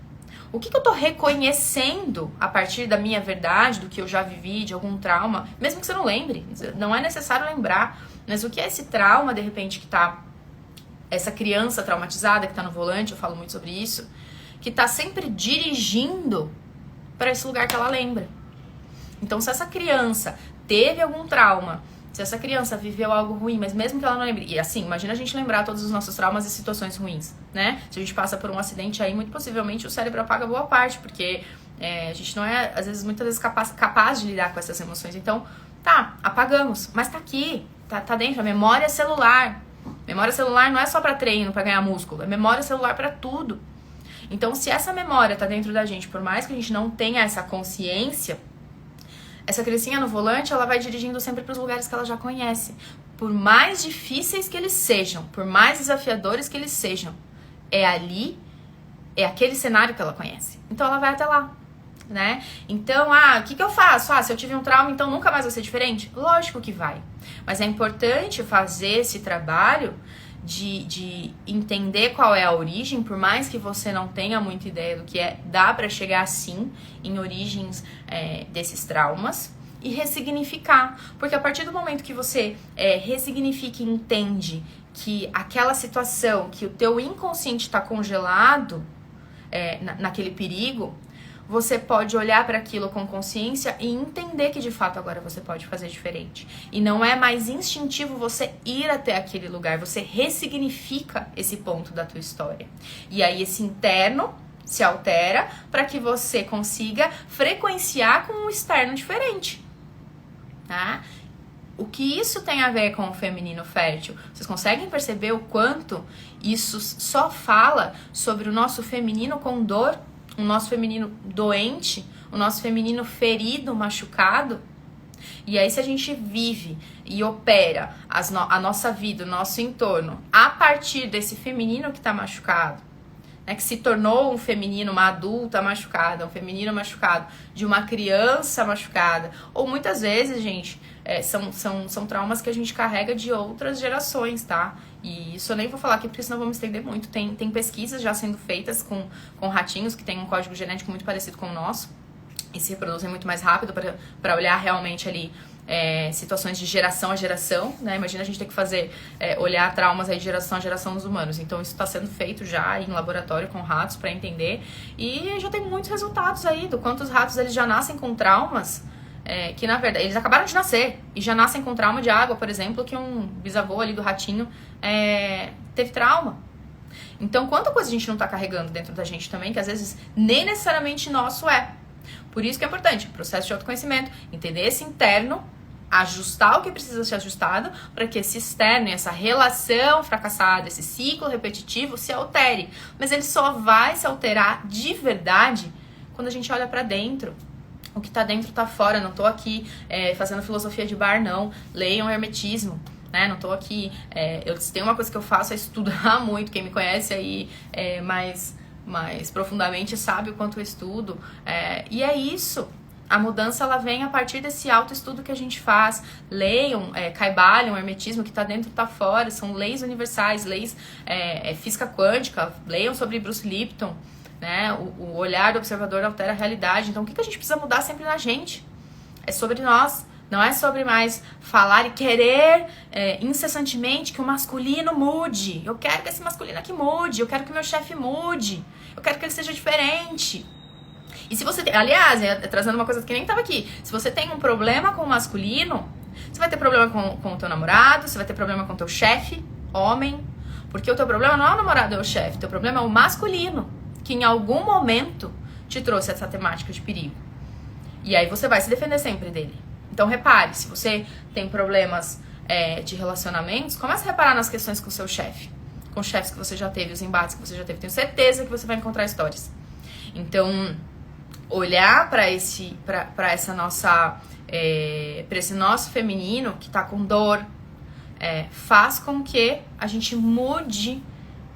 O que eu tô reconhecendo a partir da minha verdade, do que eu já vivi, de algum trauma, mesmo que você não lembre, não é necessário lembrar, mas o que é esse trauma, de repente, que tá, essa criança traumatizada que tá no volante, eu falo muito sobre isso, que tá sempre dirigindo para esse lugar que ela lembra. Então, se essa criança teve algum trauma, se essa criança viveu algo ruim, mas mesmo que ela não lembre... E assim, imagina a gente lembrar todos os nossos traumas e situações ruins, né? Se a gente passa por um acidente aí, muito possivelmente o cérebro apaga boa parte, porque a gente não é, às vezes, muitas vezes capaz de lidar com essas emoções. Então, tá, apagamos, mas tá aqui, tá dentro, a memória celular. Memória celular não é só pra treino, pra ganhar músculo, é memória celular pra tudo. Então, se essa memória tá dentro da gente, por mais que a gente não tenha essa consciência, essa criancinha no volante, ela vai dirigindo sempre para os lugares que ela já conhece. Por mais difíceis que eles sejam, por mais desafiadores que eles sejam, é aquele cenário que ela conhece. Então ela vai até lá, né? Então, o que eu faço? Se eu tive um trauma, então nunca mais vai ser diferente? Lógico que vai. Mas é importante fazer esse trabalho de entender qual é a origem, por mais que você não tenha muita ideia do que é, dá pra chegar sim em origens desses traumas e ressignificar, porque a partir do momento que você ressignifica e entende que aquela situação, que o teu inconsciente está congelado naquele perigo, você pode olhar para aquilo com consciência e entender que de fato agora você pode fazer diferente. E não é mais instintivo você ir até aquele lugar, você ressignifica esse ponto da tua história. E aí esse interno se altera para que você consiga frequenciar com um externo diferente, tá? O que isso tem a ver com o feminino fértil? Vocês conseguem perceber o quanto isso só fala sobre o nosso feminino com dor? O nosso feminino doente, o nosso feminino ferido, machucado. E aí se a gente vive e opera a nossa vida, o nosso entorno, a partir desse feminino que está machucado, né, que se tornou um feminino, uma adulta machucada, um feminino machucado, de uma criança machucada, ou muitas vezes, gente, são traumas que a gente carrega de outras gerações, tá? E isso eu nem vou falar aqui porque senão vou me estender muito. Tem pesquisas já sendo feitas com ratinhos que têm um código genético muito parecido com o nosso e se reproduzem muito mais rápido para olhar realmente ali situações de geração a geração, né? Imagina a gente ter que olhar traumas aí de geração a geração dos humanos. Então isso está sendo feito já em laboratório com ratos para entender e já tem muitos resultados aí do quanto os ratos eles já nascem com traumas que na verdade eles acabaram de nascer e já nascem com trauma de água, por exemplo, que um bisavô ali do ratinho teve trauma. Então quanta coisa a gente não tá carregando dentro da gente também, que às vezes nem necessariamente nosso é. Por isso que é importante, processo de autoconhecimento, entender esse interno, ajustar o que precisa ser ajustado para que esse externo e essa relação fracassada, esse ciclo repetitivo se altere. Mas ele só vai se alterar de verdade quando a gente olha para dentro. O que tá dentro tá fora, não tô aqui fazendo filosofia de bar, não. Leiam Hermetismo. né? Não tô aqui... se tem uma coisa que eu faço é estudar muito. Quem me conhece aí mais profundamente sabe o quanto eu estudo. E é isso. A mudança, ela vem a partir desse autoestudo que a gente faz. Leiam Kybalion, Hermetismo, que tá dentro e tá fora. São leis universais, leis física quântica. Leiam sobre Bruce Lipton, né? O olhar do observador altera a realidade. Então, o que a gente precisa mudar sempre na gente? É sobre nós. Não é sobre mais falar e querer incessantemente que o masculino mude. Eu quero que esse masculino aqui mude. Eu quero que o meu chefe mude. Eu quero que ele seja diferente. E se você tem, aliás, trazendo uma coisa que nem tava aqui, se você tem um problema com o masculino, você vai ter problema com o teu namorado, você vai ter problema com o teu chefe, homem, porque o teu problema não é o namorado ou o chefe, o teu problema é o masculino, que em algum momento te trouxe essa temática de perigo. E aí você vai se defender sempre dele. Então repare, se você tem problemas de relacionamentos, comece a reparar nas questões com o seu chefe, com os chefes que você já teve, os embates que você já teve, tenho certeza que você vai encontrar histórias. Então, olhar para esse nosso feminino que tá com dor, faz com que a gente mude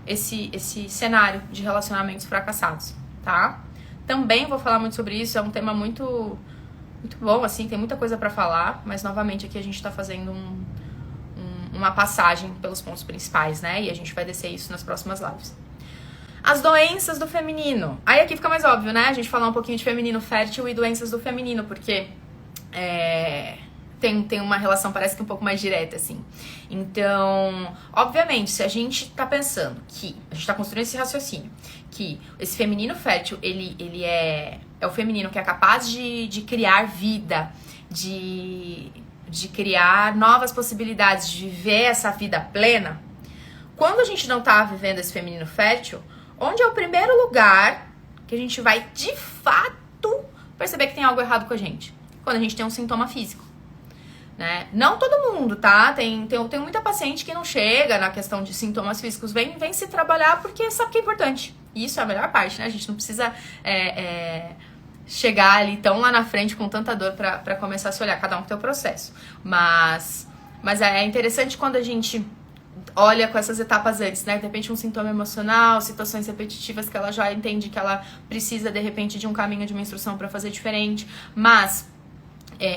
esse cenário de relacionamentos fracassados, tá? Também vou falar muito sobre isso, é um tema muito bom, assim, tem muita coisa para falar, mas novamente aqui a gente tá fazendo uma passagem pelos pontos principais, né? E a gente vai descer isso nas próximas lives. As doenças do feminino. Aí aqui fica mais óbvio, né? A gente falar um pouquinho de feminino fértil e doenças do feminino, porque tem uma relação, parece que um pouco mais direta, assim. Então, obviamente, se a gente tá pensando que... A gente tá construindo esse raciocínio, que esse feminino fértil, ele é o feminino que é capaz de criar vida, de criar novas possibilidades, de viver essa vida plena. Quando a gente não tá vivendo esse feminino fértil, onde é o primeiro lugar que a gente vai, de fato, perceber que tem algo errado com a gente? Quando a gente tem um sintoma físico, né? Não todo mundo, tá? Tem muita paciente que não chega na questão de sintomas físicos. Vem se trabalhar porque sabe que é importante. E isso é a melhor parte, né? A gente não precisa chegar ali tão lá na frente com tanta dor pra começar a se olhar. Cada um com o seu processo. Mas é interessante quando a gente... olha com essas etapas antes, né? De repente um sintoma emocional, situações repetitivas que ela já entende que ela precisa, de repente, de um caminho de uma instrução para fazer diferente. Mas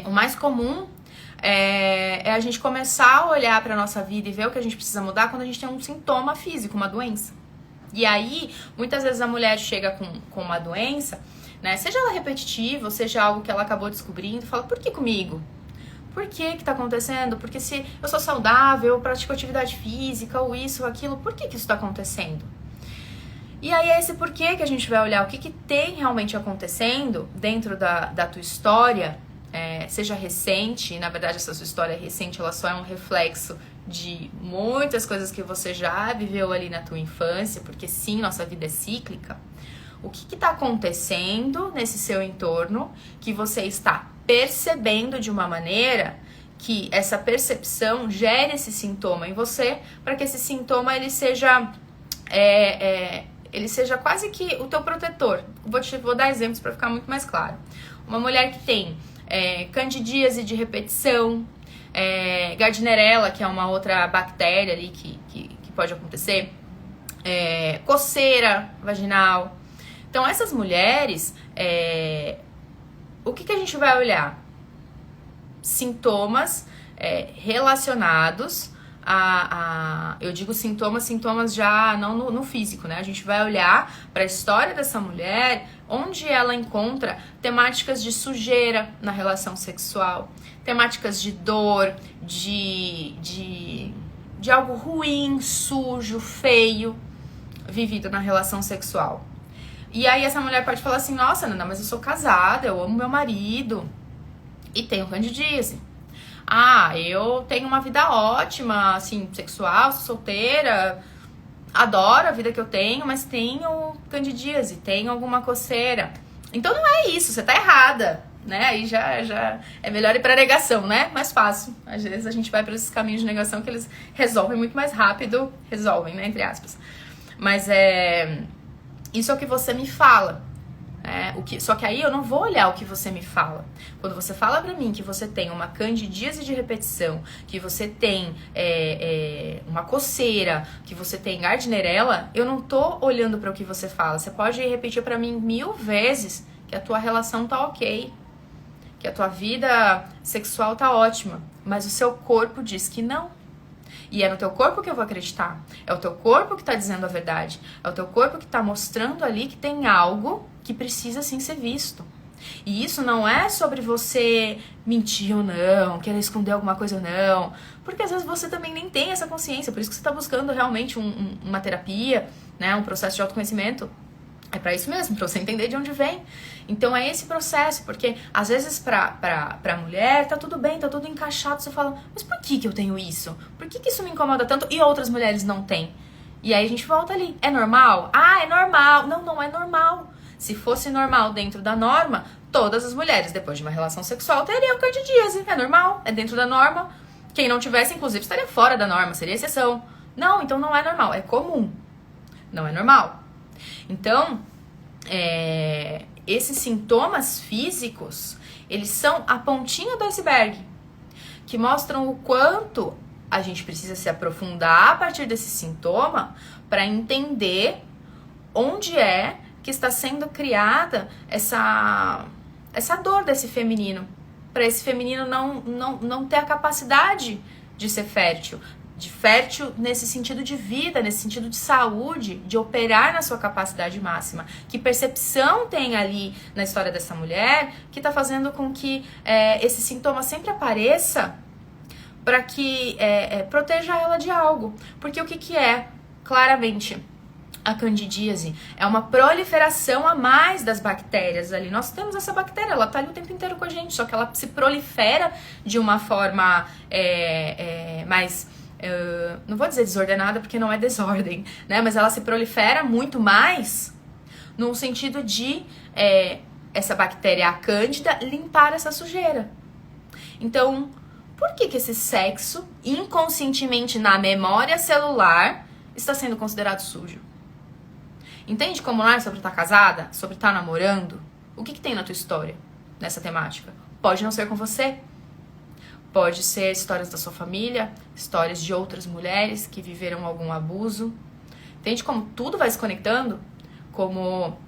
o mais comum é a gente começar a olhar para nossa vida e ver o que a gente precisa mudar quando a gente tem um sintoma físico, uma doença. E aí, muitas vezes a mulher chega com uma doença, né? Seja ela repetitiva, ou seja algo que ela acabou descobrindo, e fala, por que comigo? Por que tá acontecendo? Porque se eu sou saudável, eu pratico atividade física, ou isso, ou aquilo, por que isso tá acontecendo? E aí é esse porquê que a gente vai olhar o que tem realmente acontecendo dentro da tua história, seja recente, e na verdade essa sua história recente, ela só é um reflexo de muitas coisas que você já viveu ali na tua infância, porque sim, nossa vida é cíclica. O que tá acontecendo nesse seu entorno que você está percebendo de uma maneira que essa percepção gere esse sintoma em você, para que esse sintoma ele seja quase que o teu protetor. Vou dar exemplos para ficar muito mais claro. Uma mulher que tem candidíase de repetição, Gardnerella, que é uma outra bactéria ali que pode acontecer, coceira vaginal. Então essas mulheres, o que a gente vai olhar? Sintomas relacionados eu digo sintomas já não no físico, né? A gente vai olhar para a história dessa mulher, onde ela encontra temáticas de sujeira na relação sexual, temáticas de dor, de algo ruim, sujo, feio, vivido na relação sexual. E aí essa mulher pode falar assim, nossa, Nana, mas eu sou casada, eu amo meu marido e tenho candidíase. Eu tenho uma vida ótima, assim, sexual, sou solteira, adoro a vida que eu tenho, mas tenho candidíase, tenho alguma coceira. Então não é isso, você tá errada, né? Aí já é melhor ir pra negação, né? Mais fácil. Às vezes a gente vai para esses caminhos de negação que eles resolvem muito mais rápido, resolvem, né? Entre aspas. Mas isso é o que você me fala. Só que aí eu não vou olhar o que você me fala. Quando você fala pra mim que você tem uma candidíase de repetição, que você tem uma coceira, que você tem gardnerella, eu não tô olhando para o que você fala. Você pode repetir pra mim 1000 vezes que a tua relação tá ok, que a tua vida sexual tá ótima, mas o seu corpo diz que não. E é no teu corpo que eu vou acreditar. É o teu corpo que tá dizendo a verdade. É o teu corpo que tá mostrando ali que tem algo que precisa sim ser visto. E isso não é sobre você mentir ou não, querer esconder alguma coisa ou não. Porque às vezes você também nem tem essa consciência. Por isso que você tá buscando realmente uma terapia, né, um processo de autoconhecimento. É pra isso mesmo, pra você entender de onde vem. Então é esse processo, porque às vezes pra mulher tá tudo bem, tá tudo encaixado, você fala, mas por que eu tenho isso? Por que isso me incomoda tanto e outras mulheres não têm? E aí a gente volta ali, é normal? Ah, é normal. Não, não é normal. Se fosse normal dentro da norma, todas as mulheres depois de uma relação sexual teriam candidíase, é normal, é dentro da norma. Quem não tivesse, inclusive, estaria fora da norma, seria exceção. Não, então não é normal, é comum, não é normal. Então, esses sintomas físicos, eles são a pontinha do iceberg, que mostram o quanto a gente precisa se aprofundar a partir desse sintoma para entender onde é que está sendo criada essa dor desse feminino, para esse feminino não ter a capacidade de ser fértil. De fértil nesse sentido de vida, nesse sentido de saúde, de operar na sua capacidade máxima. Que percepção tem ali na história dessa mulher que está fazendo com que esse sintoma sempre apareça para que proteja ela de algo. Porque o que é? Claramente, a candidíase é uma proliferação a mais das bactérias ali. Nós temos essa bactéria, ela tá ali o tempo inteiro com a gente, só que ela se prolifera de uma forma mais... não vou dizer desordenada porque não é desordem, né? Mas ela se prolifera muito mais no sentido de essa bactéria, a cândida, limpar essa sujeira. Então, por que esse sexo, inconscientemente na memória celular, está sendo considerado sujo? Entende como não é sobre estar casada, sobre estar namorando? O que tem na tua história nessa temática? Pode não ser com você. Pode ser histórias da sua família, histórias de outras mulheres que viveram algum abuso. Entende como tudo vai se conectando? Como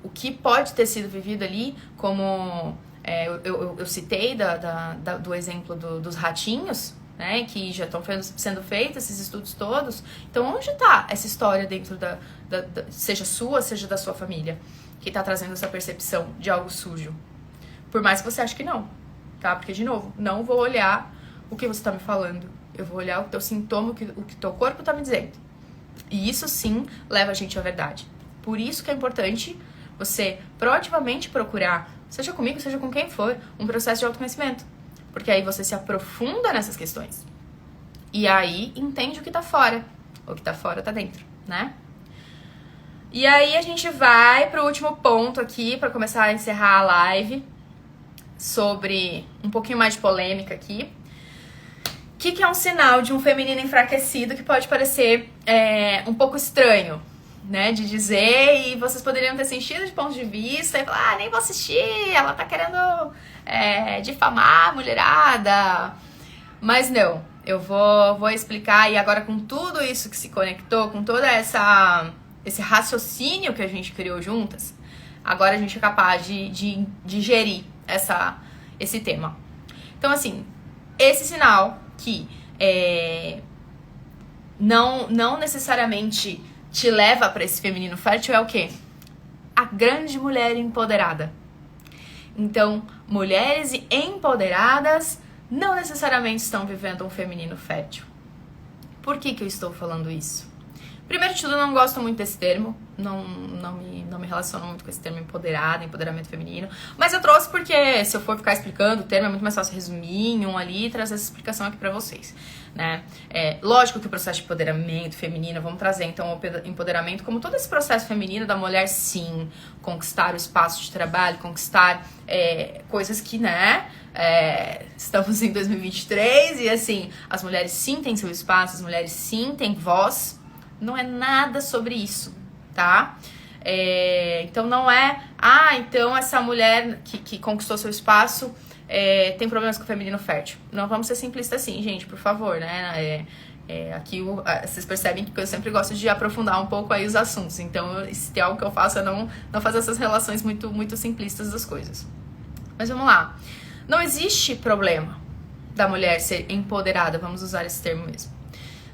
o que pode ter sido vivido ali, como eu citei do exemplo dos ratinhos, né, que já estão sendo feitos esses estudos todos. Então, onde está essa história dentro seja sua, seja da sua família, que está trazendo essa percepção de algo sujo? Por mais que você ache que não. Tá? Porque, de novo, não vou olhar o que você tá me falando. Eu vou olhar o teu sintoma, o que teu corpo tá me dizendo. E isso, sim, leva a gente à verdade. Por isso que é importante você proativamente procurar, seja comigo, seja com quem for, um processo de autoconhecimento. Porque aí você se aprofunda nessas questões. E aí entende o que tá fora. O que tá fora tá dentro, né? E aí a gente vai pro último ponto aqui, pra começar a encerrar a live, sobre um pouquinho mais de polêmica aqui. O que é um sinal de um feminino enfraquecido que pode parecer um pouco estranho, né, de dizer, e vocês poderiam ter sentido de ponto de vista e falar, nem vou assistir, ela tá querendo difamar a mulherada. Mas não, eu vou explicar, e agora com tudo isso que se conectou, com toda esse raciocínio que a gente criou juntas, agora a gente é capaz de digerir esse tema. Então, assim, esse sinal que não necessariamente te leva para esse feminino fértil é o quê? A grande mulher empoderada. Então, mulheres empoderadas não necessariamente estão vivendo um feminino fértil. Por que eu estou falando isso? Primeiro de tudo, eu não gosto muito desse termo, não me relaciono muito com esse termo empoderado, empoderamento feminino, mas eu trouxe porque, se eu for ficar explicando o termo, é muito mais fácil resumir em um ali e trazer essa explicação aqui pra vocês, né? Lógico que o processo de empoderamento feminino, vamos trazer então o empoderamento como todo esse processo feminino da mulher, sim, conquistar o espaço de trabalho, conquistar coisas que, né, estamos em 2023 e assim, as mulheres sim têm seu espaço, as mulheres sim têm voz. Não é nada sobre isso, tá? Então não é, então essa mulher que conquistou seu espaço tem problemas com o feminino fértil. Não vamos ser simplistas assim, gente, por favor, né? Aqui vocês percebem que eu sempre gosto de aprofundar um pouco aí os assuntos. Então, se tem algo que eu faço é não fazer essas relações muito simplistas das coisas. Mas vamos lá. Não existe problema da mulher ser empoderada, vamos usar esse termo mesmo.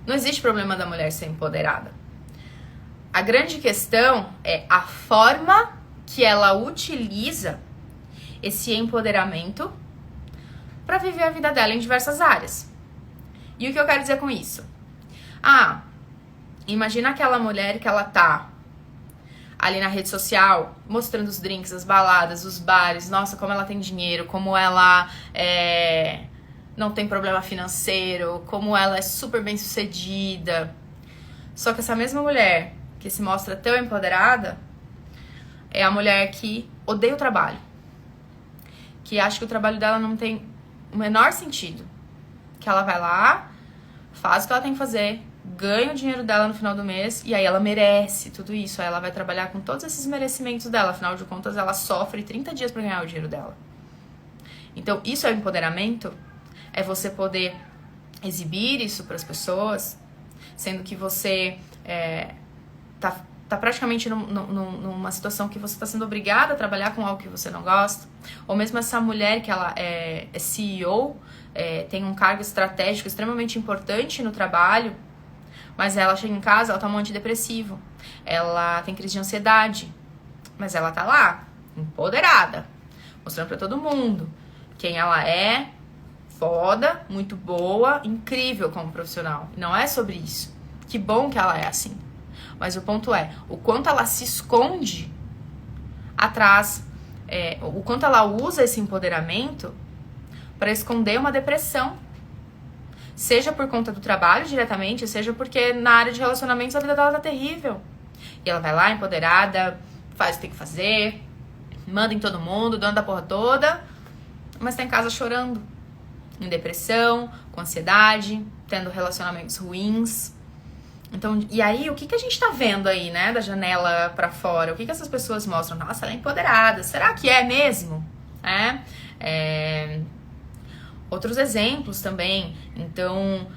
Não existe problema da mulher ser empoderada. A grande questão é a forma que ela utiliza esse empoderamento para viver a vida dela em diversas áreas. E o que eu quero dizer com isso? Imagina aquela mulher que ela tá ali na rede social, mostrando os drinks, as baladas, os bares, nossa, como ela tem dinheiro, como ela não tem problema financeiro, como ela é super bem sucedida. Só que essa mesma mulher que se mostra tão empoderada é a mulher que odeia o trabalho, que acha que o trabalho dela não tem o menor sentido, que ela vai lá, faz o que ela tem que fazer, ganha o dinheiro dela no final do mês e aí ela merece tudo isso. Aí ela vai trabalhar com todos esses merecimentos dela. Afinal de contas, ela sofre 30 dias para ganhar o dinheiro dela. Então, isso é o empoderamento? É você poder exibir isso para as pessoas, sendo que você tá praticamente numa situação que você está sendo obrigada a trabalhar com algo que você não gosta. Ou mesmo essa mulher que ela é CEO, tem um cargo estratégico extremamente importante no trabalho, mas ela chega em casa, ela toma um antidepressivo, ela tem crise de ansiedade, mas ela tá lá, empoderada, mostrando pra todo mundo quem ela é, foda, muito boa, incrível como profissional. E não é sobre isso. Que bom que ela é assim. Mas o ponto é, o quanto ela se esconde atrás, o quanto ela usa esse empoderamento para esconder uma depressão. Seja por conta do trabalho diretamente, seja porque na área de relacionamentos a vida dela tá terrível. E ela vai lá, empoderada, faz o que tem que fazer, manda em todo mundo, dona da porra toda, mas tá em casa chorando, em depressão, com ansiedade, tendo relacionamentos ruins. Então, e aí, o que a gente tá vendo aí, né, da janela pra fora? O que essas pessoas mostram? Nossa, ela é empoderada. Será que é mesmo? Outros exemplos também. Então,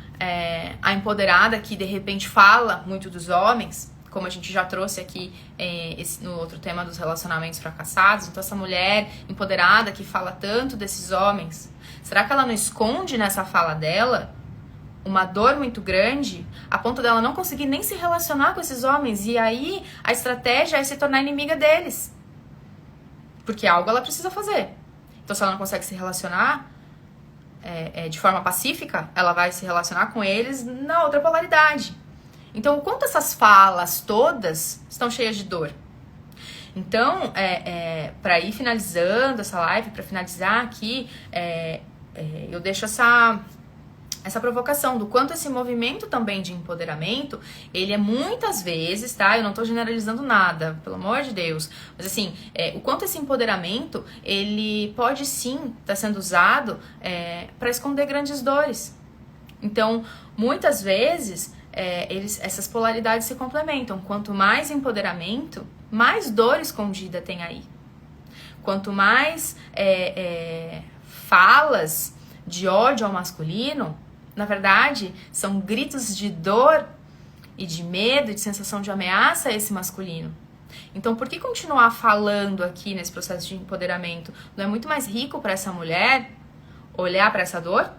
a empoderada que de repente fala muito dos homens, como a gente já trouxe aqui no outro tema dos relacionamentos fracassados. Então, essa mulher empoderada que fala tanto desses homens, será que ela não esconde nessa fala dela uma dor muito grande, a ponto dela não conseguir nem se relacionar com esses homens? E aí, a estratégia é se tornar inimiga deles. Porque algo ela precisa fazer. Então, se ela não consegue se relacionar de forma pacífica, ela vai se relacionar com eles na outra polaridade. Então, o quanto essas falas todas estão cheias de dor? Então, para ir finalizando essa live, para finalizar aqui, eu deixo essa provocação do quanto esse movimento também de empoderamento, ele é muitas vezes, tá? Eu não tô generalizando nada, pelo amor de Deus. Mas assim, o quanto esse empoderamento, ele pode sim estar sendo usado para esconder grandes dores. Então, muitas vezes, essas polaridades se complementam. Quanto mais empoderamento, mais dor escondida tem aí. Quanto mais falas de ódio ao masculino, na verdade, são gritos de dor e de medo e de sensação de ameaça a esse masculino. Então, por que continuar falando aqui nesse processo de empoderamento? Não é muito mais rico para essa mulher olhar para essa dor?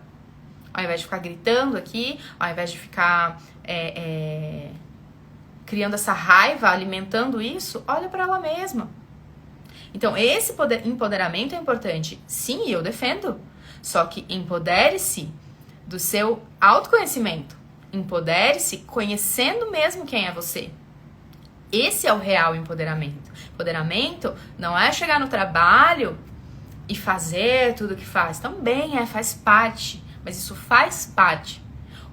Ao invés de ficar gritando aqui, ao invés de ficar criando essa raiva, alimentando isso, olha para ela mesma. Então, esse empoderamento é importante. Sim, eu defendo. Só que empodere-se do seu autoconhecimento. Empodere-se conhecendo mesmo quem é você. Esse é o real empoderamento. Empoderamento não é chegar no trabalho e fazer tudo o que faz. Também faz parte, mas isso faz parte.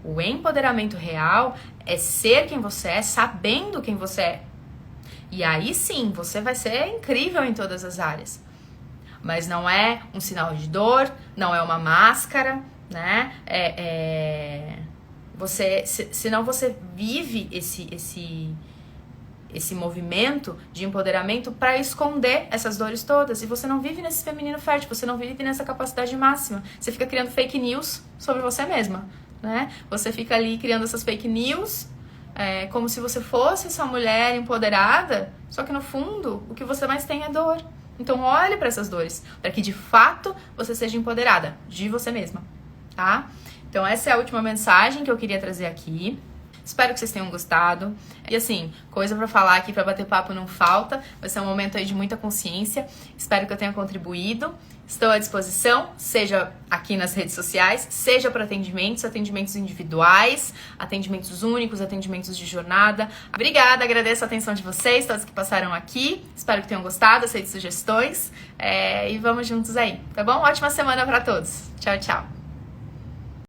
O empoderamento real é ser quem você é, sabendo quem você é. E aí sim, você vai ser incrível em todas as áreas. Mas não é um sinal de dor, não é uma máscara, né? Senão você vive esse movimento de empoderamento para esconder essas dores todas. E você não vive nesse feminino fértil, você não vive nessa capacidade máxima. Você fica criando fake news sobre você mesma, né? Você fica ali criando essas fake news como se você fosse essa mulher empoderada, só que no fundo o que você mais tem é dor. Então olhe para essas dores, para que de fato você seja empoderada de você mesma, tá? Então essa é a última mensagem que eu queria trazer aqui. Espero que vocês tenham gostado. E assim, coisa pra falar aqui, pra bater papo não falta. Vai ser um momento aí de muita consciência. Espero que eu tenha contribuído. Estou à disposição, seja aqui nas redes sociais, seja para atendimentos individuais, atendimentos únicos, atendimentos de jornada. Obrigada, agradeço a atenção de vocês, todos que passaram aqui. Espero que tenham gostado, aceito sugestões. E vamos juntos aí, tá bom? Ótima semana para todos. Tchau, tchau.